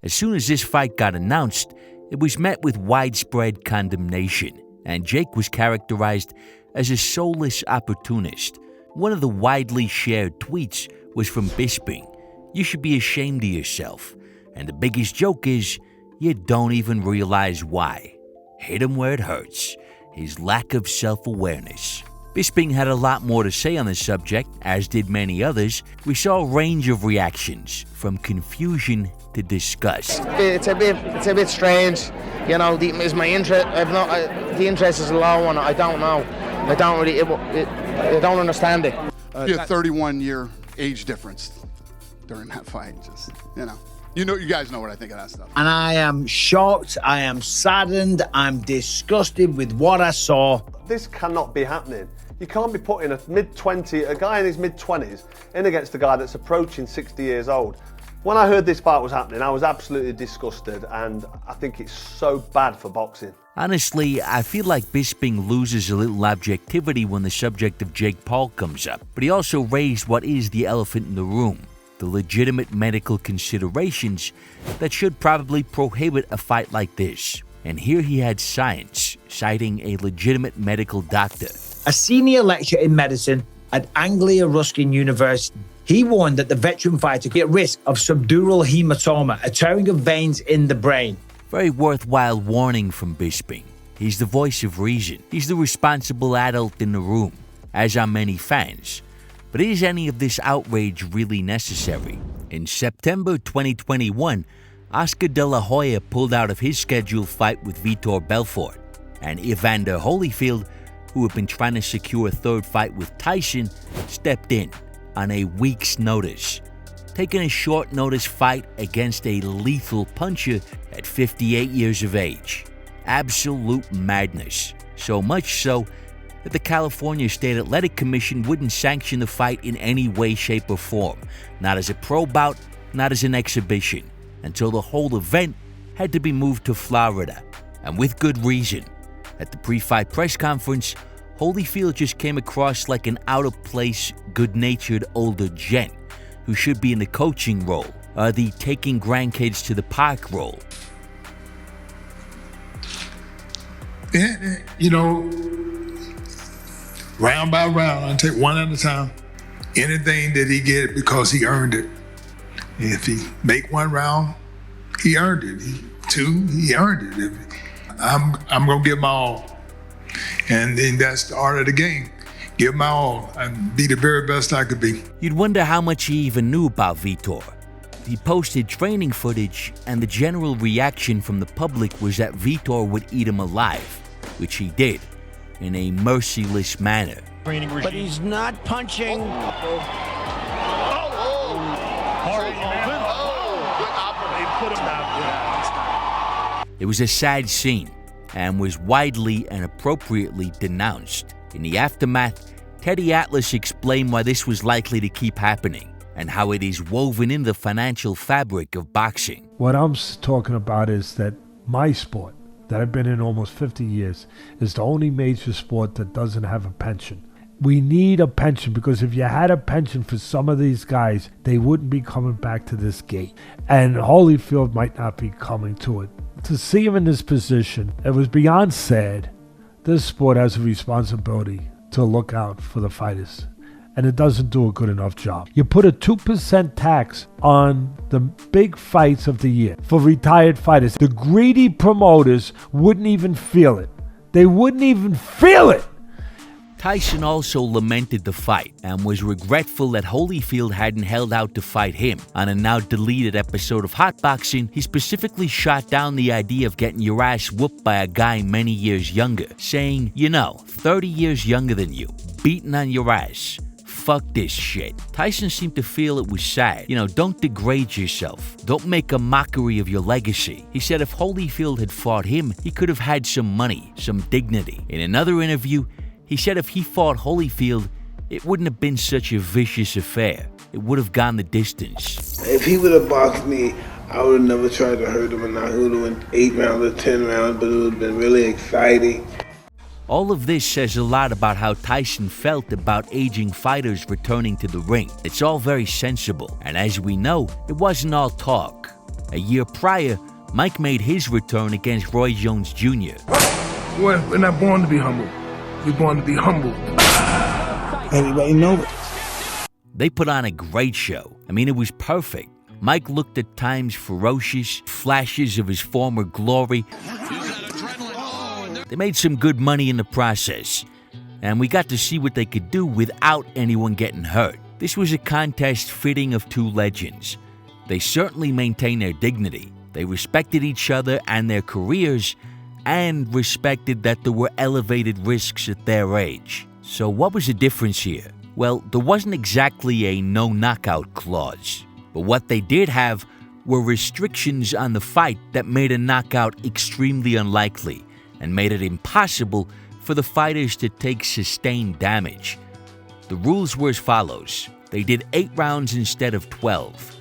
As soon as this fight got announced, it was met with widespread condemnation, and Jake was characterized as a soulless opportunist. One of the widely shared tweets was from Bisping. "You should be ashamed of yourself. And the biggest joke is, you don't even realize why. Hit him where it hurts." His lack of self-awareness. Bisping had a lot more to say on the subject, as did many others. We saw a range of reactions, from confusion to disgust. It's a bit strange, you know. Is my interest? The interest is a low one. I don't know. I don't really. I don't understand it. You have 31-year age difference during that fight. Just you guys know what I think of that stuff. And I am shocked. I am saddened. I'm disgusted with what I saw. This cannot be happening. You can't be putting a guy in his mid-20s in against a guy that's approaching 60 years old. When I heard this fight was happening, I was absolutely disgusted, and I think it's so bad for boxing. Honestly, I feel like Bisping loses a little objectivity when the subject of Jake Paul comes up, but he also raised what is the elephant in the room: the legitimate medical considerations that should probably prohibit a fight like this. And here he had science, citing a legitimate medical doctor. A senior lecturer in medicine at Anglia Ruskin University. He warned that the veteran fighter could be at risk of subdural hematoma, a tearing of veins in the brain. Very worthwhile warning from Bisping. He's the voice of reason. He's the responsible adult in the room, as are many fans. But is any of this outrage really necessary? In September 2021, Oscar De La Hoya pulled out of his scheduled fight with Vitor Belfort, and Evander Holyfield, who had been trying to secure a third fight with Tyson, stepped in on a week's notice, taking a short-notice fight against a lethal puncher at 58 years of age. Absolute madness. So much so that the California State Athletic Commission wouldn't sanction the fight in any way, shape, or form, not as a pro bout, not as an exhibition, until the whole event had to be moved to Florida, and with good reason. At the pre-fight press conference, Holyfield just came across like an out-of-place, good-natured older gent who should be in the coaching role, or the taking grandkids to the park role. Round by round, I take one at a time. Anything that he get because he earned it. If he make one round, he earned it. Two, he earned it. I'm gonna give my all. And then that's the art of the game. Give my all and be the very best I could be. You'd wonder how much he even knew about Vitor. He posted training footage, and the general reaction from the public was that Vitor would eat him alive, which he did, in a merciless manner. But he's not punching. It was a sad scene, and was widely and appropriately denounced. In the aftermath, Teddy Atlas explained why this was likely to keep happening, and how it is woven in the financial fabric of boxing. What I'm talking about is that my sport, that I've been in almost 50 years, is the only major sport that doesn't have a pension. We need a pension, because if you had a pension for some of these guys, they wouldn't be coming back to this gate. And Holyfield might not be coming to it. To see him in this position, it was beyond sad. This sport has a responsibility to look out for the fighters, and it doesn't do a good enough job. You put a 2% tax on the big fights of the year for retired fighters. The greedy promoters wouldn't even feel it. They wouldn't even feel it. Tyson also lamented the fight and was regretful that Holyfield hadn't held out to fight him. On a now deleted episode of Hot Boxing, he specifically shot down the idea of getting your ass whooped by a guy many years younger, saying, 30 years younger than you, beating on your ass. Fuck this shit. Tyson seemed to feel it was sad. Don't degrade yourself. Don't make a mockery of your legacy. He said if Holyfield had fought him, he could have had some money, some dignity. In another interview, he said if he fought Holyfield, it wouldn't have been such a vicious affair. It would have gone the distance. If he would have boxed me, I would have never tried to hurt him, and I would have went 8 rounds or 10 rounds, but it would have been really exciting. All of this says a lot about how Tyson felt about aging fighters returning to the ring. It's all very sensible, and as we know, it wasn't all talk. A year prior, Mike made his return against Roy Jones Jr. We're not born to be humble. We're born to be humble. Everybody knows it. They put on a great show. I mean, it was perfect. Mike looked at times ferocious, flashes of his former glory. They made some good money in the process, and we got to see what they could do without anyone getting hurt. This was a contest fitting of two legends. They certainly maintained their dignity. They respected each other and their careers, and respected that there were elevated risks at their age. So what was the difference here? Well, there wasn't exactly a no knockout clause, but what they did have were restrictions on the fight that made a knockout extremely unlikely and made it impossible for the fighters to take sustained damage. The rules were as follows. They did 8 rounds instead of 12.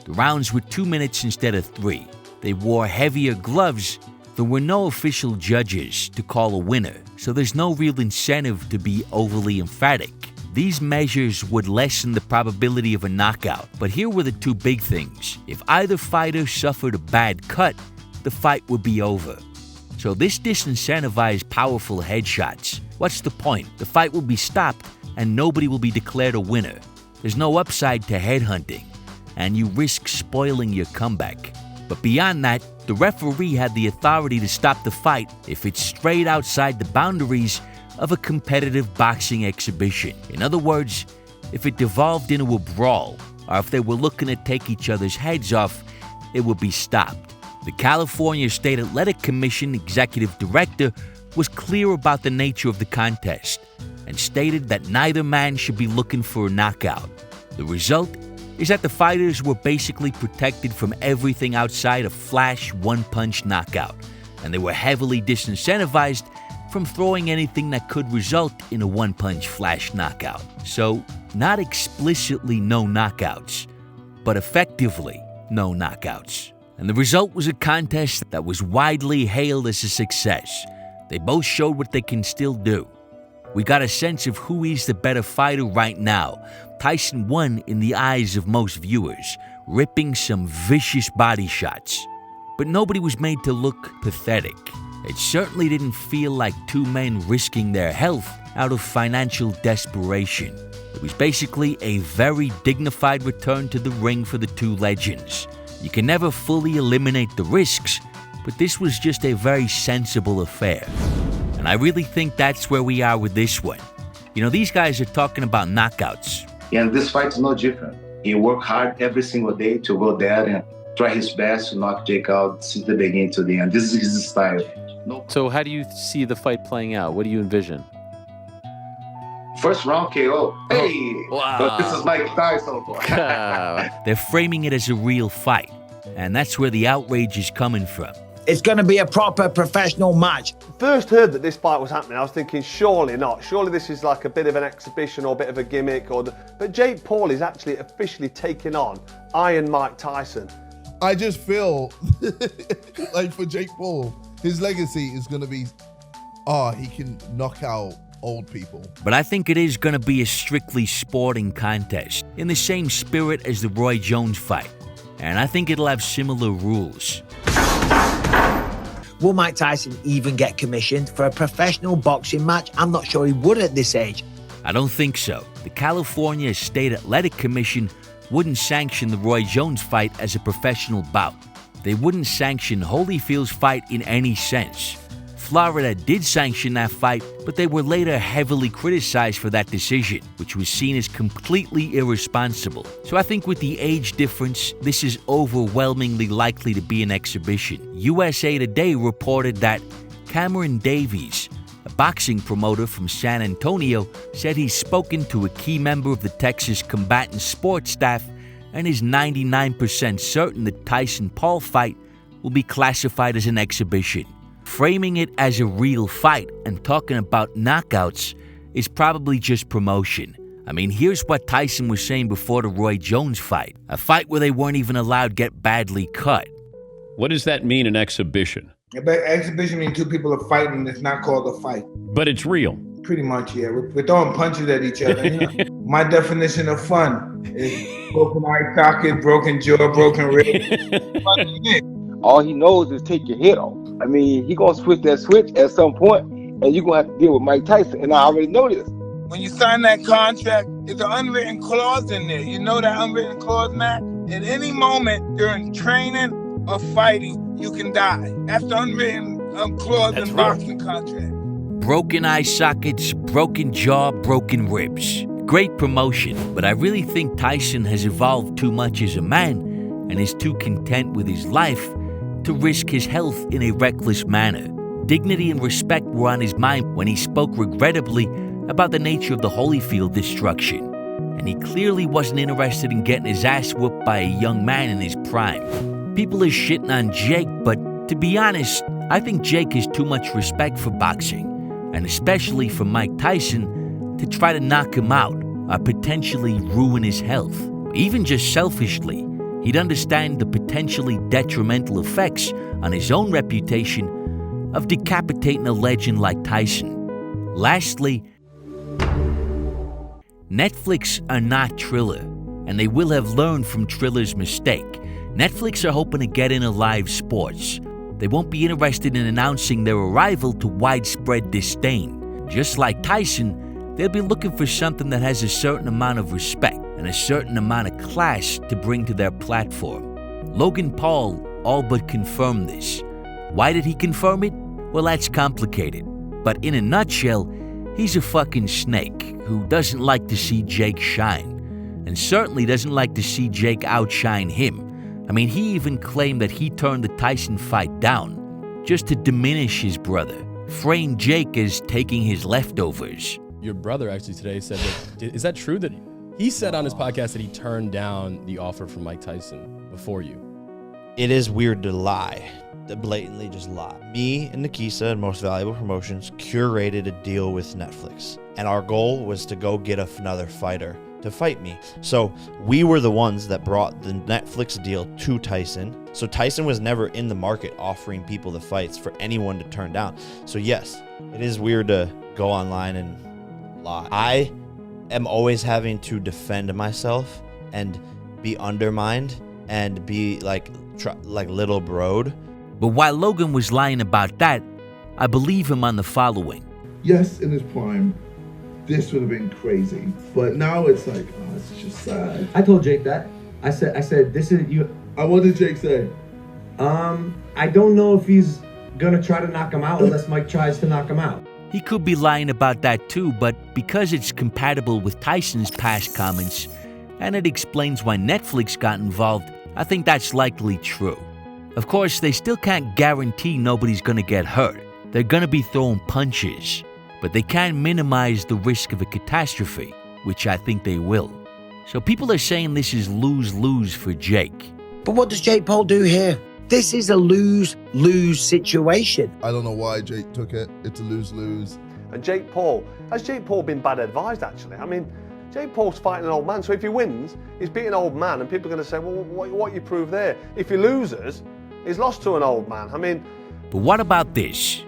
The rounds were 2 minutes instead of 3. They wore heavier gloves. There were no official judges to call a winner, so there's no real incentive to be overly emphatic. These measures would lessen the probability of a knockout, but here were the two big things. If either fighter suffered a bad cut, the fight would be over. So this disincentivized powerful headshots. What's the point? The fight will be stopped and nobody will be declared a winner. There's no upside to headhunting, and you risk spoiling your comeback. But beyond that, the referee had the authority to stop the fight if it strayed outside the boundaries of a competitive boxing exhibition. In other words, if it devolved into a brawl, or if they were looking to take each other's heads off, it would be stopped. The California State Athletic Commission executive director was clear about the nature of the contest and stated that neither man should be looking for a knockout. The result is that the fighters were basically protected from everything outside a flash one-punch knockout, and they were heavily disincentivized from throwing anything that could result in a one-punch flash knockout. So, not explicitly no knockouts, but effectively no knockouts. And the result was a contest that was widely hailed as a success. They both showed what they can still do. We got a sense of who is the better fighter right now. Tyson won in the eyes of most viewers, ripping some vicious body shots. But nobody was made to look pathetic. It certainly didn't feel like two men risking their health out of financial desperation. It was basically a very dignified return to the ring for the two legends. You can never fully eliminate the risks, but this was just a very sensible affair. And I really think that's where we are with this one. You know, these guys are talking about knockouts. And this fight is no different. He worked hard every single day to go there and try his best to knock Jake out since the beginning to the end. This is his style. So how do you see the fight playing out? What do you envision? First round KO. Hey! Wow. But this is Mike Tyson. They're framing it as a real fight, and that's where the outrage is coming from. It's going to be a proper professional match. First heard that this fight was happening, I was thinking, surely not. Surely this is like a bit of an exhibition or a bit of a gimmick. But Jake Paul is actually officially taking on Iron Mike Tyson. I just feel like for Jake Paul, his legacy is going to be, he can knock out old people. But I think it is going to be a strictly sporting contest in the same spirit as the Roy Jones fight. And I think it'll have similar rules. Will Mike Tyson even get commissioned for a professional boxing match? I'm not sure he would at this age. I don't think so. The California State Athletic Commission wouldn't sanction the Roy Jones fight as a professional bout. They wouldn't sanction Holyfield's fight in any sense. Florida did sanction that fight, but they were later heavily criticized for that decision, which was seen as completely irresponsible. So I think with the age difference, this is overwhelmingly likely to be an exhibition. USA Today reported that Cameron Davies, a boxing promoter from San Antonio, said he's spoken to a key member of the Texas combatant sports staff and is 99% certain the Tyson-Paul fight will be classified as an exhibition. Framing it as a real fight and talking about knockouts is probably just promotion. I mean, here's what Tyson was saying before the Roy Jones fight, a fight where they weren't even allowed to get badly cut. What does that mean, an exhibition? But exhibition means two people are fighting. It's not called a fight. But it's real. Pretty much, yeah. We're throwing punches at each other. You know? My definition of fun is broken eye socket, broken jaw, broken rib. All he knows is take your head off. I mean, he gonna switch that switch at some point, and you're gonna have to deal with Mike Tyson. And I already know this. When you sign that contract, there's an unwritten clause in there. You know that unwritten clause, Matt? At any moment during training or fighting, you can die. That's the unwritten clause in boxing contract. Broken eye sockets, broken jaw, broken ribs. Great promotion, but I really think Tyson has evolved too much as a man and is too content with his life to risk his health in a reckless manner. Dignity and respect were on his mind when he spoke regrettably about the nature of the Holyfield destruction, and he clearly wasn't interested in getting his ass whooped by a young man in his prime. People are shitting on Jake, but to be honest, I think Jake has too much respect for boxing, and especially for Mike Tyson, to try to knock him out or potentially ruin his health. Even just selfishly, he'd understand the potentially detrimental effects on his own reputation of decapitating a legend like Tyson. Lastly, Netflix are not Triller, and they will have learned from Triller's mistake. Netflix are hoping to get into live sports. They won't be interested in announcing their arrival to widespread disdain. Just like Tyson, they'll be looking for something that has a certain amount of respect and a certain amount of class to bring to their platform. Logan Paul all but confirmed this. Why did he confirm it? Well, that's complicated. But in a nutshell, he's a fucking snake who doesn't like to see Jake shine, and certainly doesn't like to see Jake outshine him. I mean, he even claimed that he turned the Tyson fight down just to diminish his brother, framed Jake as taking his leftovers. Your brother actually today said that, is that true that he said on his podcast that he turned down the offer from Mike Tyson before you? It is weird to lie, to blatantly just lie. Me and Nikisa and Most Valuable Promotions curated a deal with Netflix, and our goal was to go get another fighter to fight me. So we were the ones that brought the Netflix deal to Tyson. So Tyson was never in the market offering people the fights for anyone to turn down. So yes, it is weird to go online and lie. I am always having to defend myself and be undermined and be like little broed. But while Logan was lying about that, I believe him on the following. Yes, in his prime, this would have been crazy. But now it's like, oh, it's just sad. I told Jake that. I said, this is you. What did Jake say? I don't know if he's gonna try to knock him out unless Mike tries to knock him out. He could be lying about that too, but because it's compatible with Tyson's past comments, and it explains why Netflix got involved, I think that's likely true. Of course, they still can't guarantee nobody's gonna get hurt. They're gonna be throwing punches, but they can minimize the risk of a catastrophe, which I think they will. So people are saying this is lose-lose for Jake. But what does Jake Paul do here? This is a lose-lose situation. I don't know why Jake took it. It's a lose-lose. And Jake Paul, has Jake Paul been bad advised actually? I mean, Jake Paul's fighting an old man, so if he wins, he's beating an old man, and people are going to say, well, what you prove there? If he loses, he's lost to an old man. I mean... But what about this?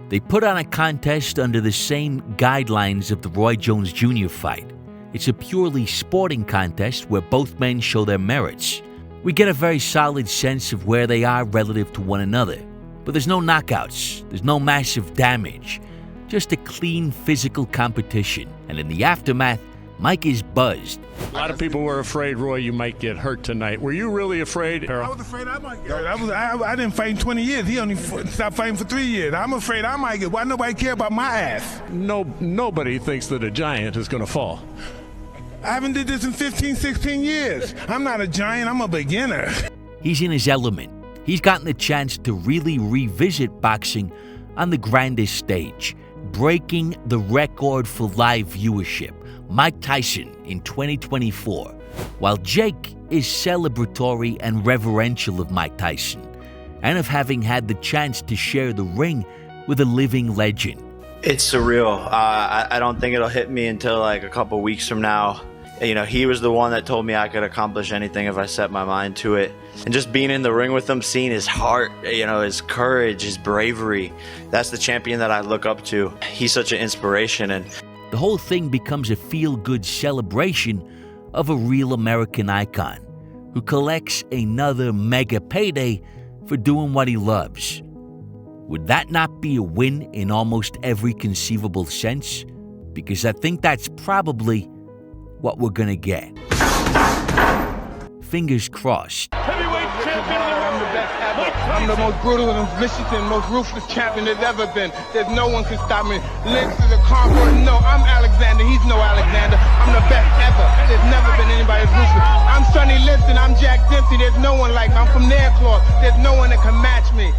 They put on a contest under the same guidelines of the Roy Jones Jr. fight. It's a purely sporting contest where both men show their merits. We get a very solid sense of where they are relative to one another. But there's no knockouts, there's no massive damage, just a clean physical competition. And in the aftermath, Mike is buzzed. A lot of people were afraid, Roy, you might get hurt tonight. Were you really afraid? I was afraid I might get hurt. I didn't fight in 20 years. He only stopped fighting for 3 years. I'm afraid I might get. Why nobody care about my ass? Nobody thinks that a giant is going to fall. I haven't did this in 15, 16 years. I'm not a giant. I'm a beginner. He's in his element. He's gotten the chance to really revisit boxing on the grandest stage, breaking the record for live viewership. Mike Tyson in 2024, while Jake is celebratory and reverential of Mike Tyson, and of having had the chance to share the ring with a living legend. It's surreal. I don't think it'll hit me until like a couple weeks from now. You know, he was the one that told me I could accomplish anything if I set my mind to it. And just being in the ring with him, seeing his heart, you know, his courage, his bravery, that's the champion that I look up to. He's such an inspiration. And the whole thing becomes a feel-good celebration of a real American icon who collects another mega payday for doing what he loves. Would that not be a win in almost every conceivable sense? Because I think that's probably what we're gonna get. Fingers crossed. Heavyweight champion of the world. I'm the best ever. I'm the most brutal and vicious and most ruthless champion there's ever been. There's no one can stop me. Links to the conqueror. No, I'm Alexander. He's no Alexander. I'm the best ever. There's never been anybody as ruthless. I'm Sonny Liston. I'm Jack Dempsey. There's no one like me. I'm from Nairclaw. There's no one that can match me.